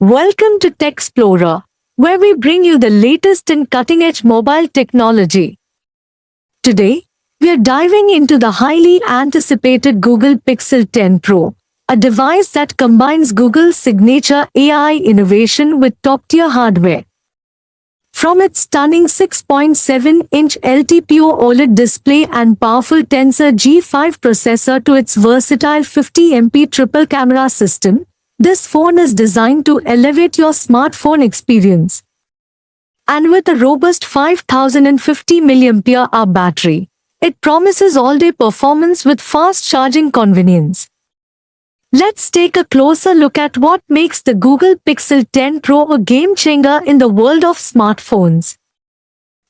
Welcome to Tech Explorer, where we bring you the latest in cutting-edge mobile technology. Today, we are diving into the highly anticipated Google Pixel 10 Pro, a device that combines Google's signature AI innovation with top-tier hardware. From its stunning 6.7-inch LTPO OLED display and powerful Tensor G5 processor to its versatile 50MP triple camera system, this phone is designed to elevate your smartphone experience. And with a robust 5050 mAh battery, it promises all-day performance with fast charging convenience. Let's take a closer look at what makes the Google Pixel 10 Pro a game-changer in the world of smartphones.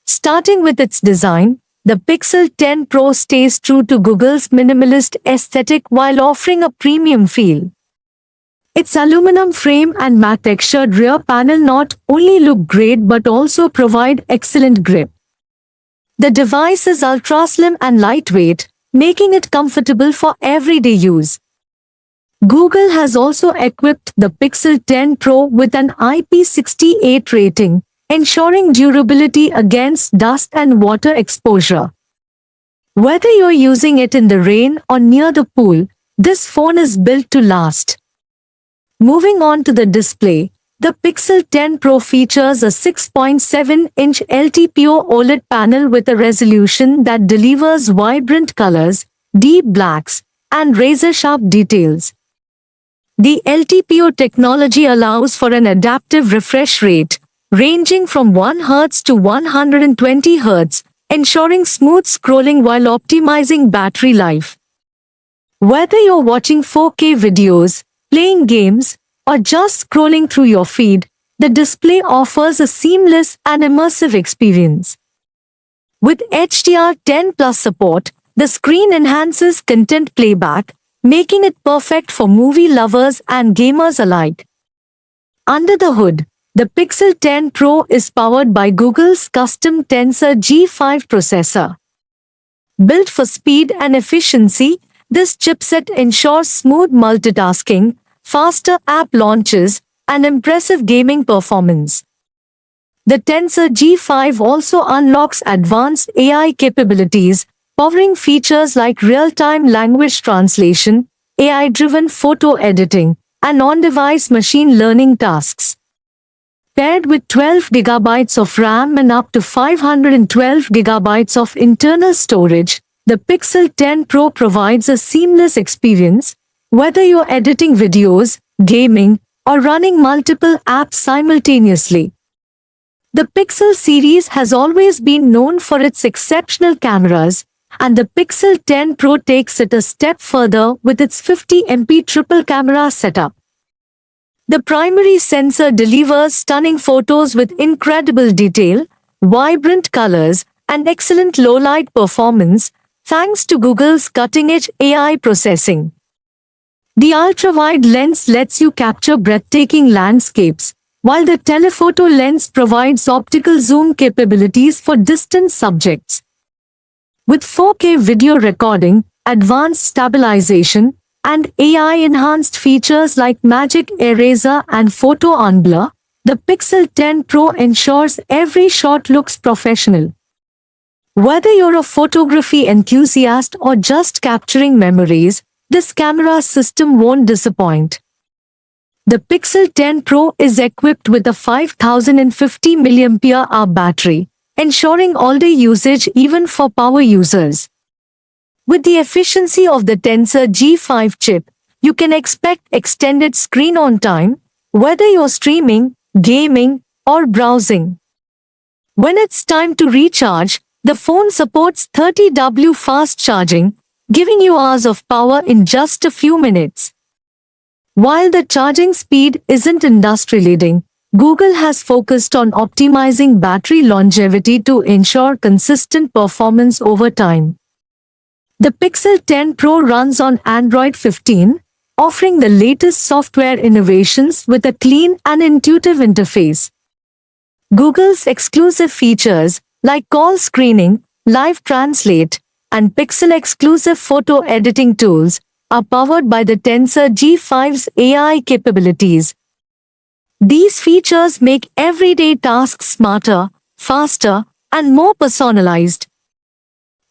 Starting with its design, the Pixel 10 Pro stays true to Google's minimalist aesthetic while offering a premium feel. Its aluminum frame and matte textured rear panel not only look great but also provide excellent grip. The device is ultra-slim and lightweight, making it comfortable for everyday use. Google has also equipped the Pixel 10 Pro with an IP68 rating, ensuring durability against dust and water exposure. Whether you're using it in the rain or near the pool, this phone is built to last. Moving on to the display, the Pixel 10 Pro features a 6.7-inch LTPO OLED panel with a resolution that delivers vibrant colors, deep blacks, and razor-sharp details. The LTPO technology allows for an adaptive refresh rate, ranging from 1 Hz to 120 Hz, ensuring smooth scrolling while optimizing battery life. Whether you're watching 4K videos, playing games, or just scrolling through your feed, the display offers a seamless and immersive experience. With HDR10+ support, the screen enhances content playback, making it perfect for movie lovers and gamers alike. Under the hood, the Pixel 10 Pro is powered by Google's custom Tensor G5 processor. Built for speed and efficiency, this chipset ensures smooth multitasking, faster app launches, and impressive gaming performance. The Tensor G5 also unlocks advanced AI capabilities, powering features like real-time language translation, AI-driven photo editing, and on-device machine learning tasks. Paired with 12 GB of RAM and up to 512 GB of internal storage, the Pixel 10 Pro provides a seamless experience, whether you're editing videos, gaming, or running multiple apps simultaneously. The Pixel series has always been known for its exceptional cameras, and the Pixel 10 Pro takes it a step further with its 50MP triple camera setup. The primary sensor delivers stunning photos with incredible detail, vibrant colors, and excellent low-light performance, thanks to Google's cutting-edge AI processing. The ultra-wide lens lets you capture breathtaking landscapes, while the telephoto lens provides optical zoom capabilities for distant subjects. With 4K video recording, advanced stabilization, and AI-enhanced features like Magic Eraser and Photo Unblur, the Pixel 10 Pro ensures every shot looks professional. Whether you're a photography enthusiast or just capturing memories, this camera system won't disappoint. The Pixel 10 Pro is equipped with a 5050 mAh battery, ensuring all-day usage even for power users. With the efficiency of the Tensor G5 chip, you can expect extended screen-on time, whether you're streaming, gaming, or browsing. When it's time to recharge, the phone supports 30W fast charging, giving you hours of power in just a few minutes. While the charging speed isn't industry-leading, Google has focused on optimizing battery longevity to ensure consistent performance over time. The Pixel 10 Pro runs on Android 15, offering the latest software innovations with a clean and intuitive interface. Google's exclusive features, like call screening, live translate, and Pixel-exclusive photo editing tools, are powered by the Tensor G5's AI capabilities. These features make everyday tasks smarter, faster, and more personalized.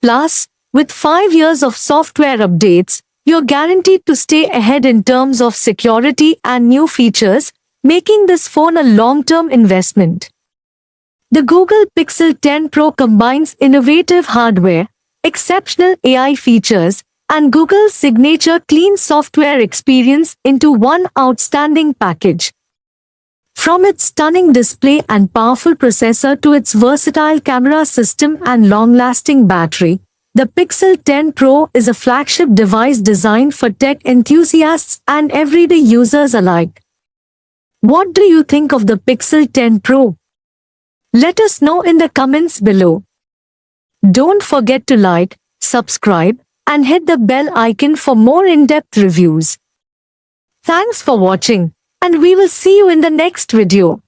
Plus, with 5 years of software updates, you're guaranteed to stay ahead in terms of security and new features, making this phone a long-term investment. The Google Pixel 10 Pro combines innovative hardware, exceptional AI features, and Google's signature clean software experience into one outstanding package. From its stunning display and powerful processor to its versatile camera system and long-lasting battery, the Pixel 10 Pro is a flagship device designed for tech enthusiasts and everyday users alike. What do you think of the Pixel 10 Pro? Let us know in the comments below. Don't forget to like, subscribe, and hit the bell icon for more in-depth reviews. Thanks for watching, and we will see you in the next video.